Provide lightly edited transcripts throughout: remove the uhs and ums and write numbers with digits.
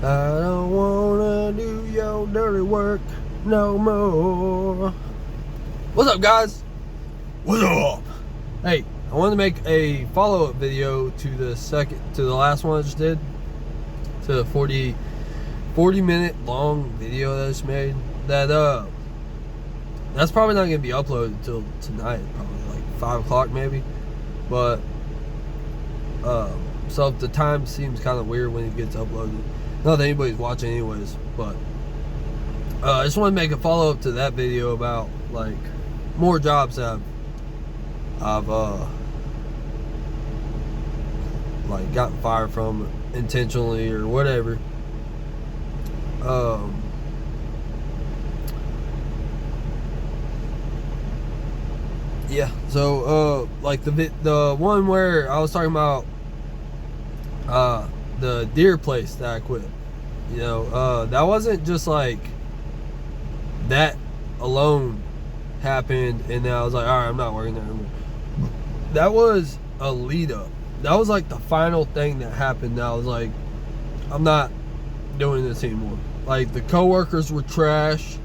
I don't wanna do your dirty work no more. What's up, guys? What up? Hey, I wanted to make a follow-up video to the last one I just did, to the 40 minute long video that I just made. That's probably not gonna be uploaded until tonight, probably like 5 o'clock maybe. But so the time seems kind of weird when it gets uploaded. Not that anybody's watching anyways, but I just want to make a follow-up to that video about like more jobs that I've like gotten fired from intentionally or whatever. Yeah, so like the one where I was talking about the deer place that I quit, you know, that wasn't just like that alone happened and then I was like, all right, I'm not working there anymore. That was a lead up. That was like the final thing that happened. That I was like, I'm not doing this anymore. Like, the coworkers were trash.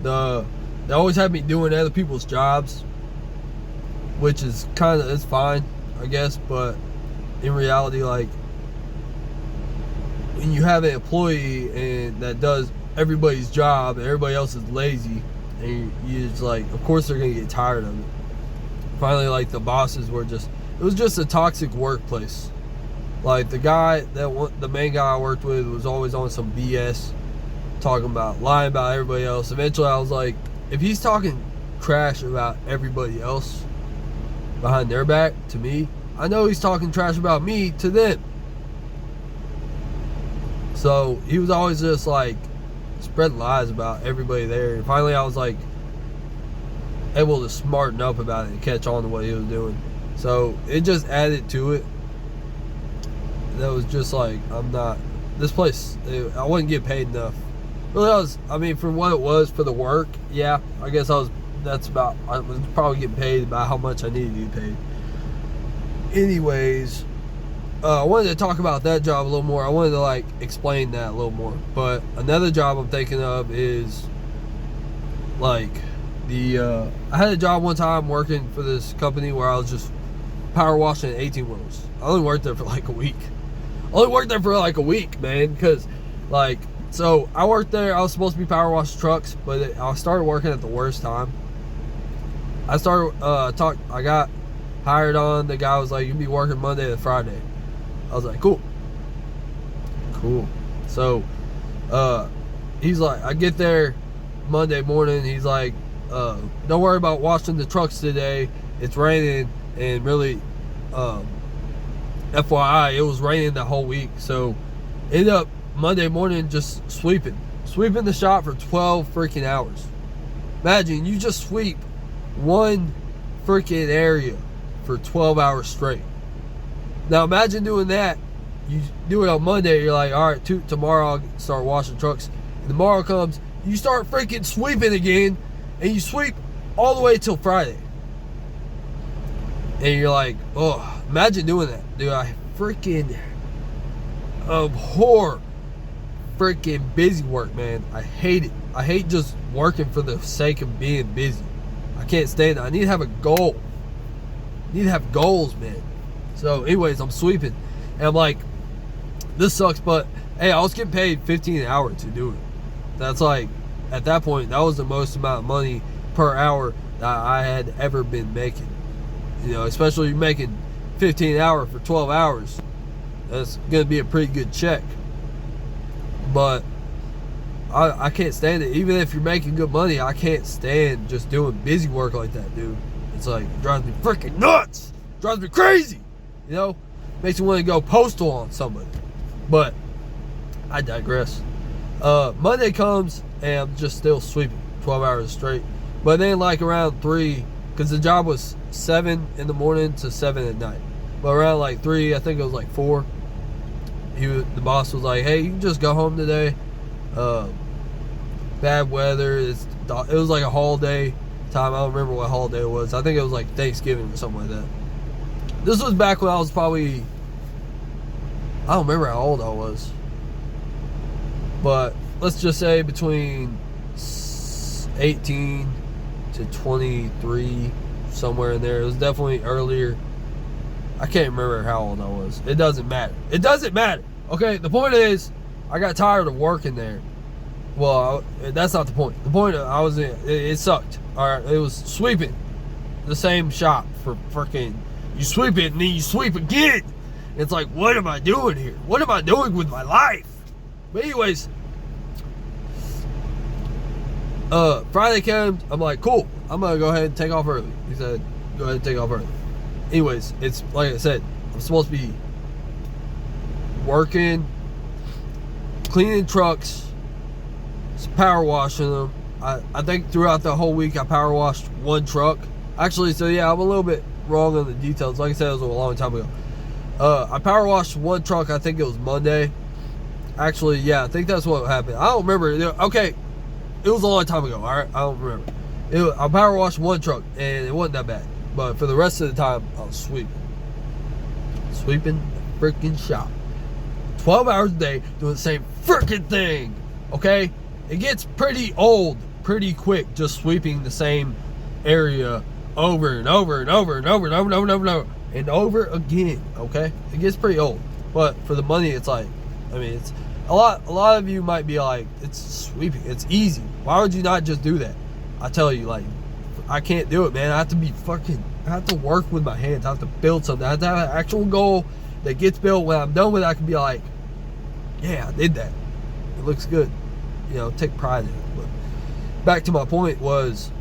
They always had me doing other people's jobs, which is it's fine, I guess, but in reality, like, when you have an employee and that does everybody's job and everybody else is lazy, and you just like, of course they're gonna get tired of it. Finally, like, the bosses were it was just a toxic workplace. Like, the main guy I worked with was always on some BS, lying about everybody else. Eventually I was like, if he's talking trash about everybody else behind their back to me, I know he's talking trash about me to them. So he was always just like spreading lies about everybody there. And finally I was like able to smarten up about it and catch on to what he was doing. So it just added to it. That was just like, this place, I wasn't getting paid enough. Really, I mean, for what it was for the work, yeah, I guess I was probably getting paid about how much I needed to get paid. Anyways, I wanted to talk about that job a little more. I wanted to like explain that a little more. But another job I'm thinking of is like I had a job one time working for this company where I was just power washing 18-wheelers. I only worked there for like a week. Man, because like, so I worked there. I was supposed to be power washing trucks, but I started working at the worst time. I got hired on. The guy was like, "You'll be working Monday to Friday." I was like, cool. So he's like, I get there Monday morning. He's like, don't worry about washing the trucks today. It's raining, and really, FYI, it was raining the whole week. So ended up Monday morning just sweeping the shop for 12 freaking hours. Imagine you just sweep one freaking area for 12 hours straight. Now imagine doing that. You do it on Monday, you're like, all right, tomorrow I'll start washing trucks. And tomorrow comes, you start freaking sweeping again, and you sweep all the way till Friday. And you're like, oh, imagine doing that. Dude, I freaking abhor freaking busy work, man. I hate it. I hate just working for the sake of being busy. I can't stand it. I need to have a goal. I need to have goals, man. So anyways, I'm sweeping, and I'm like, this sucks, but hey, I was getting paid $15 an hour to do it. That's like, at that point, that was the most amount of money per hour that I had ever been making. You know, especially making $15 an hour for 12 hours. That's gonna be a pretty good check. But I can't stand it. Even if you're making good money, I can't stand just doing busy work like that, dude. It's like, it drives me freaking nuts. It drives me crazy. You know, makes me want to go postal on somebody. But I digress. Monday comes and I'm just still sweeping 12 hours straight. But then like around 3, because the job was 7 in the morning to 7 at night. But around like 3, I think it was like 4, the boss was like, hey, you can just go home today. Bad weather. It was like a holiday time. I don't remember what holiday it was. I think it was like Thanksgiving or something like that. This was back when I was probably, I don't remember how old I was. But let's just say between 18 to 23, somewhere in there. It was definitely earlier. I can't remember how old I was. It doesn't matter. It doesn't matter. Okay, the point is, I got tired of working there. Well, that's not the point. The point I was in, it sucked. All right, it was sweeping the same shop for freaking. You sweep it and then you sweep again. It's like, what am I doing here? What am I doing with my life? But anyways, Friday came. I'm like, cool. I'm gonna go ahead and take off early. He said, go ahead and take off early. Anyways, it's like I said, I'm supposed to be working, cleaning trucks, power washing them. I think throughout the whole week I power washed one truck. Actually, so yeah, I'm a little bit wrong on the details. Like I said, it was a long time ago. I power washed one truck. I think it was Monday. Actually, yeah, I think that's what happened. I don't remember. Okay, it was a long time ago. All right, I don't remember. I power washed one truck, and it wasn't that bad. But for the rest of the time, I was sweeping the freaking shop, 12 hours a day, doing the same freaking thing. Okay, it gets pretty old pretty quick just sweeping the same area over and over and over and over and over and over and over and over again. Okay, it gets pretty old, but for the money, it's like, I mean, it's a lot of you might be like, it's sweeping, it's easy, why would you not just do that? I tell you, like, I can't do it, man. I have to work with my hands. I have to build something. I have to have an actual goal that gets built. When I'm done with it, I can be like, yeah, I did that, it looks good, you know, take pride in it. But back to my point was,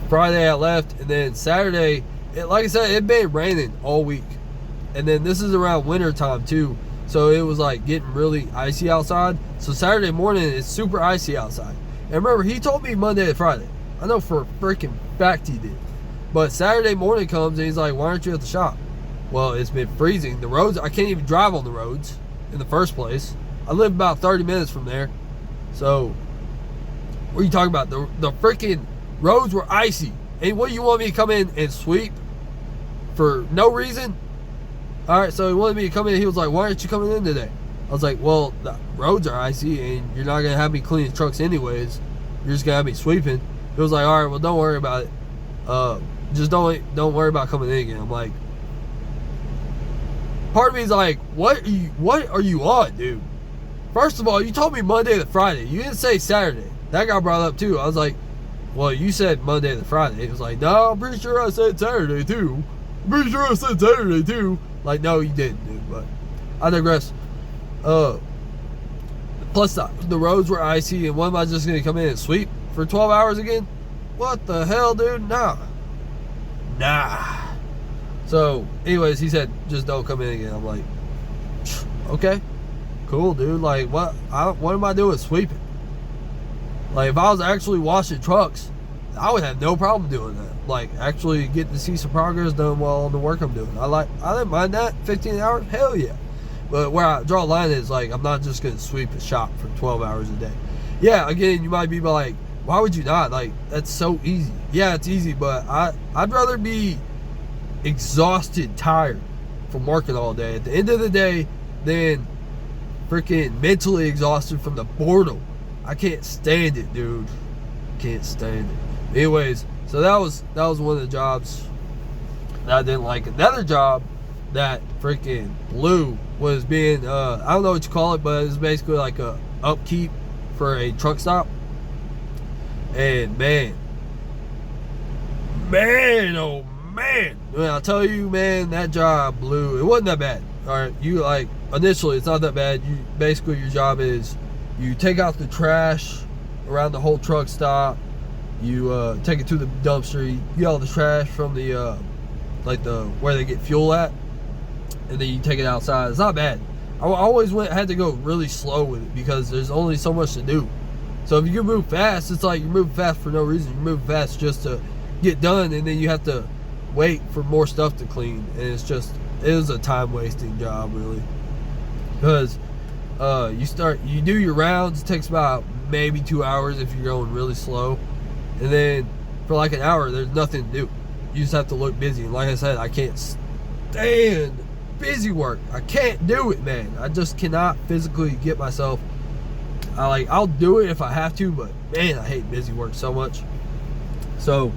Friday I left, and then Saturday, like I said, it been raining all week, and then this is around winter time too, so it was like getting really icy outside. So Saturday morning it's super icy outside, and remember, he told me Monday to Friday. I know for a freaking fact he did. But Saturday morning comes and he's like, why aren't you at the shop? Well, it's been freezing. The roads, I can't even drive on the roads in the first place. I live about 30 minutes from there. So what are you talking about? The freaking roads were icy. And what, you want me to come in and sweep for no reason? All right, so he wanted me to come in. He was like, why aren't you coming in today? I was like, well, the roads are icy and you're not going to have me cleaning trucks anyways. You're just going to have me sweeping. He was like, all right, well, don't worry about it. Just don't worry about coming in again. I'm like, part of me is like, what are you on, dude? First of all, you told me Monday to Friday. You didn't say Saturday. That got brought up too. I was like, well, you said Monday to Friday. It was like, no, I'm pretty sure I said Saturday too. I'm pretty sure I said Saturday too. Like, no, you didn't, dude. But I digress. Plus, the roads were icy, and what, am I just gonna come in and sweep for 12 hours again? What the hell, dude? Nah. So, anyways, he said, just don't come in again. I'm like, okay, cool, dude. Like, what am I doing sweeping? Like, if I was actually washing trucks, I would have no problem doing that. Like, actually getting to see some progress done while on the work I'm doing. I didn't mind that. 15 hours, hell yeah. But where I draw a line is, like, I'm not just gonna sweep a shop for 12 hours a day. Yeah, again, you might be like, why would you not? Like, that's so easy. Yeah, it's easy, but I'd rather be exhausted, tired from working all day at the end of the day than freaking mentally exhausted from the boredom. I can't stand it, dude. Can't stand it. Anyways, so that was one of the jobs that I didn't like. Another job that freaking blew was being I don't know what you call it, but it's basically like a upkeep for a truck stop. And man, oh man, I'll tell you, man, that job blew. It wasn't that bad. All right, you, like, initially it's not that bad. You basically, your job is you take out the trash around the whole truck stop. You take it to the dumpster. You get all the trash from the like the where they get fuel at, and then you take it outside. It's not bad. I always had to go really slow with it because there's only so much to do. So if you can move fast, it's like you're moving fast for no reason. You're moving fast just to get done, and then you have to wait for more stuff to clean. And it was a time wasting job, really, because you do your rounds. It takes about maybe 2 hours if you're going really slow, and then for like an hour there's nothing to do. You just have to look busy. And like I said, I can't stand busy work. I can't do it, man. I just cannot physically get myself I'll do it if I have to, but man, I hate busy work so much. So,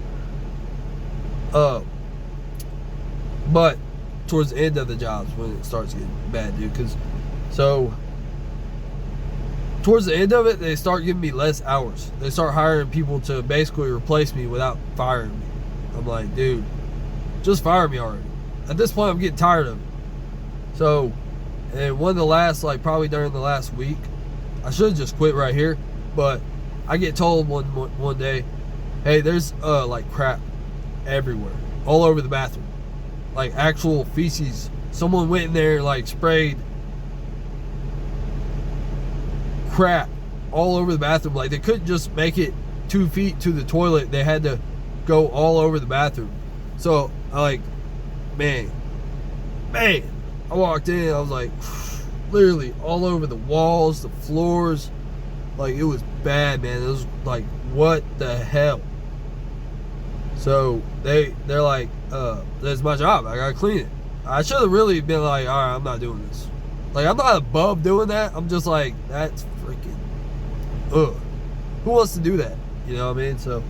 but towards the end of the jobs when it starts getting bad, dude. So towards the end of it, they start giving me less hours. They start hiring people to basically replace me without firing me. I'm like, dude, just fire me already. At this point, I'm getting tired of it. So, and one of the last, probably during the last week, I should have just quit right here, but I get told one day, hey, there's crap everywhere, all over the bathroom, like actual feces. Someone went in there, sprayed crap all over the bathroom. Like, they couldn't just make it 2 feet to the toilet. They had to go all over the bathroom. So man, I walked in, I was like, literally all over the walls, the floors. It was bad, man. It was like, what the hell? So they're like, that's my job, I gotta clean it. I should have really been like, all right, I'm not doing this. I'm not above doing that. I'm just like, that's freaking ugh. Who wants to do that? You know what I mean? So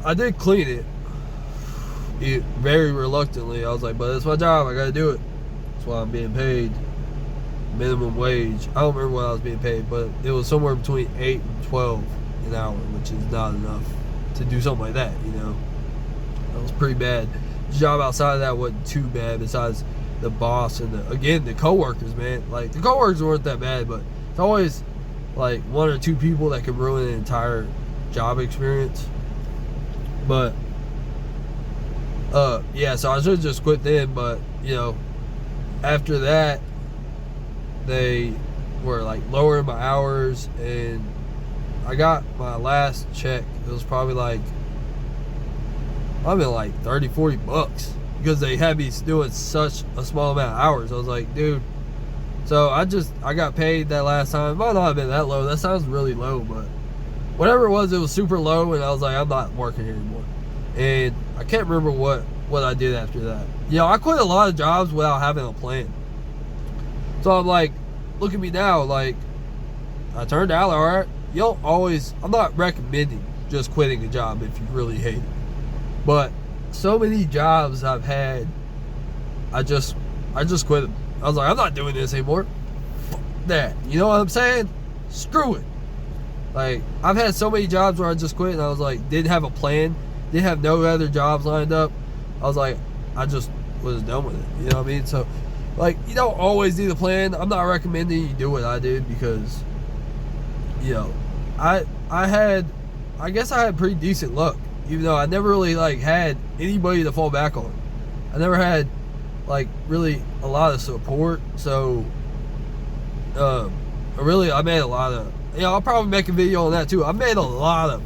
I did clean it very reluctantly. I was like, but it's my job, I gotta do it. That's why I'm being paid minimum wage. I don't remember what I was being paid, but it was somewhere between 8 and 12 an hour, which is not enough to do something like that, you know. That was pretty bad. The job outside of that wasn't too bad, besides the boss and the co-workers, man. The co-workers weren't that bad, but it's always one or two people that can ruin an entire job experience. But yeah, so I should have just quit then, but you know, after that they were lowering my hours, and I got my last check. It was probably $30-40 because they had me doing such a small amount of hours. I was like, dude, so I got paid that last time. It might not have been that low. That sounds really low, but whatever it was super low, and I was like, I'm not working here anymore. And I can't remember what I did after that. You know, I quit a lot of jobs without having a plan. So I'm like, look at me now, I turned out all right. You don't always, I'm not recommending just quitting a job if you really hate it. But so many jobs I've had, I just quit them. I was like, I'm not doing this anymore. Fuck that. You know what I'm saying? Screw it. I've had so many jobs where I just quit, and I was like, didn't have a plan, didn't have no other jobs lined up. I was like, I just was done with it. You know what I mean? So, you don't always need a plan. I'm not recommending you do what I did because, you know, I guess I had pretty decent luck, even though I never really had anybody to fall back on. I never had really a lot of support. So I made a lot of, I'll probably make a video on that too. I made a lot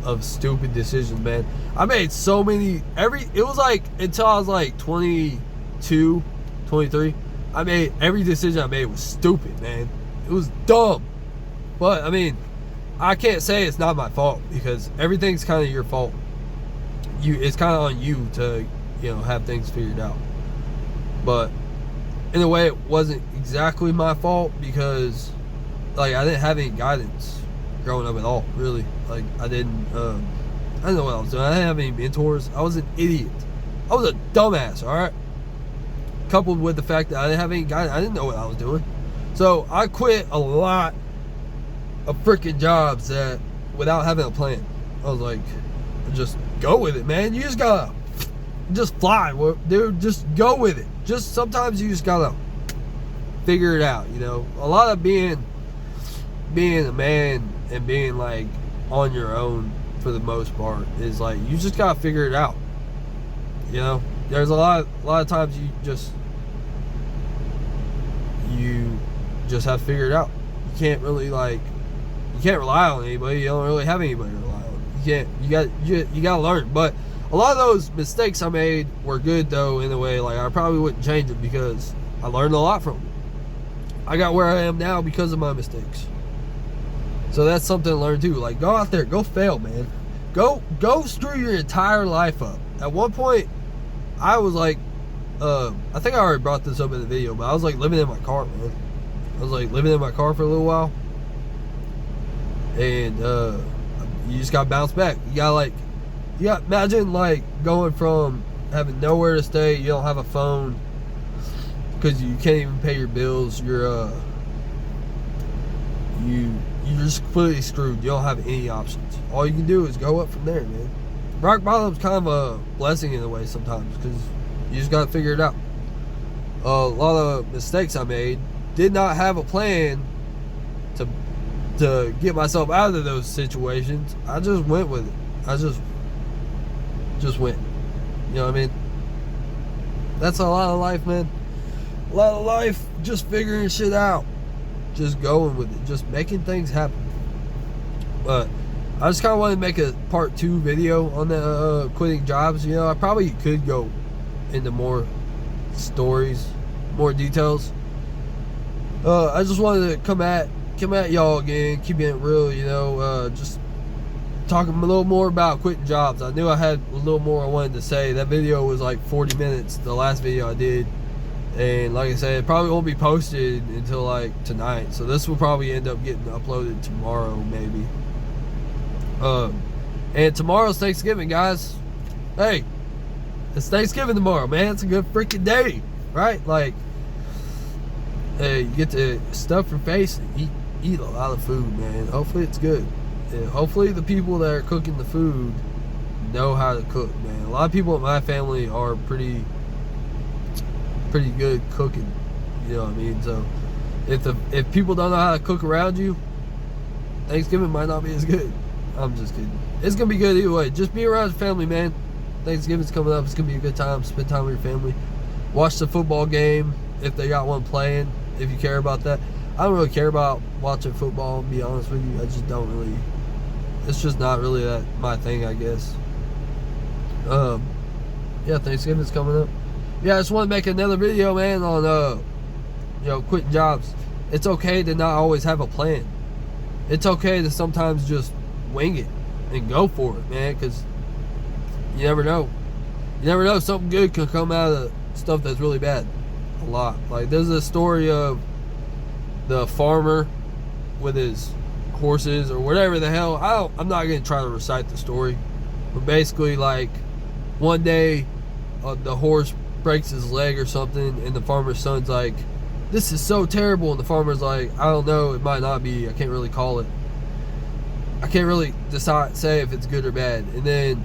of stupid decisions, man. I made so many, it was until I was 22, 23, every decision I made was stupid, man. It was dumb. But I mean, I can't say it's not my fault, because everything's kind of your fault. It's kind of on you to, have things figured out. But in a way, it wasn't exactly my fault, because I didn't have any guidance growing up at all, really. I didn't know what I was doing. I didn't have any mentors. I was an idiot. I was a dumbass, all right? Coupled with the fact that I didn't have any guidance, I didn't know what I was doing. So I quit a lot of freaking jobs that without having a plan. I was like, just go with it, man. You just gotta just fly, dude. Just go with it. Just sometimes you just gotta figure it out. A lot of being a man and being on your own for the most part is you just gotta figure it out. There's a lot of times you just have to figure it out. You can't really you can't rely on anybody. You don't really have anybody to rely on. You gotta learn. But a lot of those mistakes I made were good, though, in a way. I probably wouldn't change them because I learned a lot from them. I got where I am now because of my mistakes. So that's something to learn too. Go out there, go fail, man. Go screw your entire life up. At one point, I was I think I already brought this up in the video, but I was living in my car, man. was like living in my car for a little while, and you just got to bounce back. You got imagine like going from having nowhere to stay, you don't have a phone because you can't even pay your bills. You're just completely screwed. You don't have any options. All you can do is go up from there, man. Rock bottom's kind of a blessing in a way sometimes, because you just got to figure it out. A lot of mistakes I made, did not have a plan to get myself out of those situations. I just went with it. I just went. You know what I mean? That's a lot of life, man. A lot of life, just figuring shit out. Just going with it. Just making things happen. But I just kind of wanted to make a part 2 video on the quitting jobs. You know, I probably could go into more stories, more details. I just wanted to come at y'all again, keeping it real, you know, just talking a little more about quitting jobs. I knew I had a little more I wanted to say. That video was like 40 minutes, the last video I did. And like I said, it probably won't be posted until like tonight. So this will probably end up getting uploaded tomorrow, maybe. And tomorrow's Thanksgiving, guys. Hey, it's Thanksgiving tomorrow, man. It's a good freaking day, right? Like, hey, you get to stuff your face and eat a lot of food, man. Hopefully it's good. Yeah, hopefully the people that are cooking the food know how to cook, man. A lot of people in my family are pretty good cooking. You know what I mean? So if people don't know how to cook around you, Thanksgiving might not be as good. I'm just kidding. It's gonna be good either way. Just be around your family, man. Thanksgiving's coming up. It's gonna be a good time. Spend time with your family. Watch the football game if they got one playing, if you care about that. I don't really care about watching football, to be honest with you. I just don't really. It's just not really that my thing, I guess. Yeah, Thanksgiving's coming up. Yeah, I just want to make another video, man, on you know, quitting jobs. It's okay to not always have a plan. It's okay to sometimes just wing it and go for it, man, because you never know. You never know, something good can come out of stuff that's really bad. A lot. Like, there's a story of the farmer with his horses or whatever the hell. I'm not going to try to recite the story, but basically, like, one day the horse breaks his leg or something, and the farmer's son's like, this is so terrible, and the farmer's like, I don't know, it might not be, I can't really call it, I can't really say if it's good or bad. And then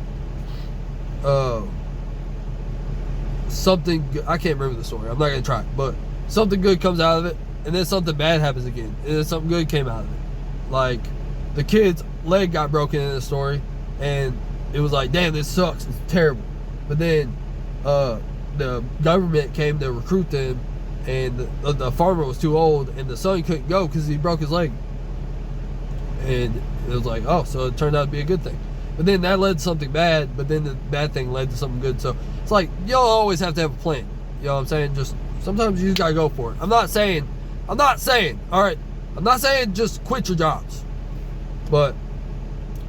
something, I can't remember the story, I'm not gonna try, but something good comes out of it, and then something bad happens again, and then something good came out of it. Like, the kid's leg got broken in the story, and it was like, damn, this sucks, it's terrible. But then the government came to recruit them, and the farmer was too old, and the son couldn't go because he broke his leg. And it was like, oh, so it turned out to be a good thing. But then that led to something bad, but then the bad thing led to something good. So it's like, you don't always have to have a plan. You know what I'm saying? Just sometimes you just gotta go for it. I'm not saying, all right, I'm not saying just quit your jobs. But,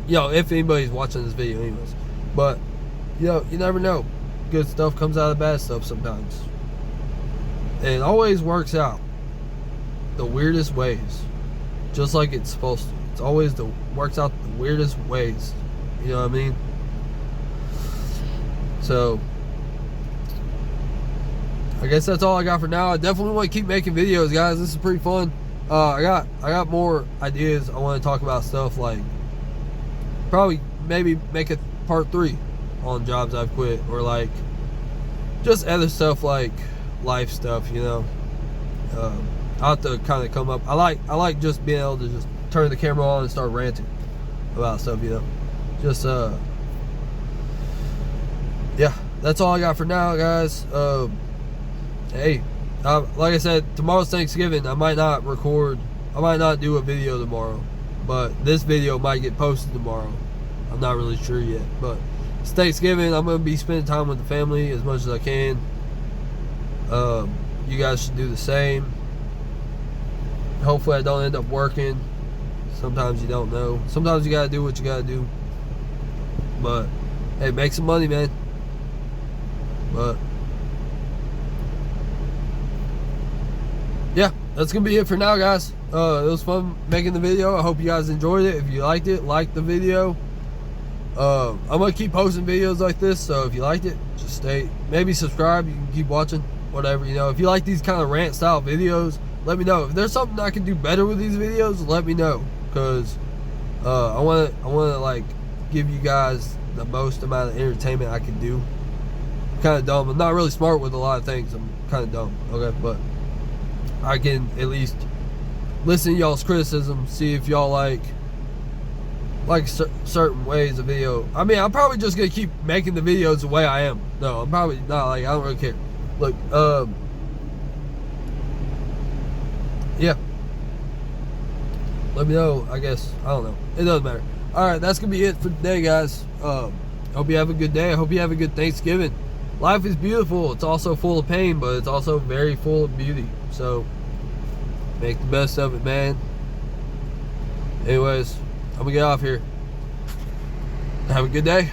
you know, if anybody's watching this video anyways. But, you know, you never know. Good stuff comes out of bad stuff sometimes. And it always works out the weirdest ways. Just like it's supposed to. It's always works out the weirdest ways. You know what I mean? So, I guess that's all I got for now. I definitely want to keep making videos, guys. This is pretty fun. I got more ideas. I want to talk about stuff like, probably maybe make a part 3 on jobs I've quit, or like just other stuff like life stuff, you know. I'll have to kind of come up. I like just being able to just turn the camera on and start ranting about stuff, you know. Just yeah, that's all I got for now, guys. Hey, like I said, tomorrow's Thanksgiving. I might not do a video tomorrow, but this video might get posted tomorrow. I'm not really sure yet, but it's Thanksgiving. I'm gonna be spending time with the family as much as I can. You guys should do the same. Hopefully I don't end up working. Sometimes you don't know. Sometimes you gotta do what you gotta do. But hey, make some money, man. But yeah, that's gonna be it for now, guys. It was fun making the video. I hope you guys enjoyed it. If you liked it, like the video. I'm gonna keep posting videos like this, so if you liked it, just maybe subscribe. You can keep watching, whatever, you know. If you like these kind of rant style videos, let me know. If there's something I can do better with these videos, let me know, because I want to like give you guys the most amount of entertainment I can do. I'm kind of dumb. I'm not really smart with a lot of things. I'm kind of dumb, okay, but I can at least listen to y'all's criticism, see if y'all like certain ways of video. I mean, I'm probably just gonna keep making the videos the way I am. No, I'm probably not. Like, I don't really care. Look, yeah, let me know. I guess, I don't know, it doesn't matter. All right, that's gonna be it for today, guys. Hope you have a good day. I hope you have a good Thanksgiving. Life is beautiful. It's also full of pain, but it's also very full of beauty, so make the best of it, man. Anyways, I'm gonna get off here. Have a good day.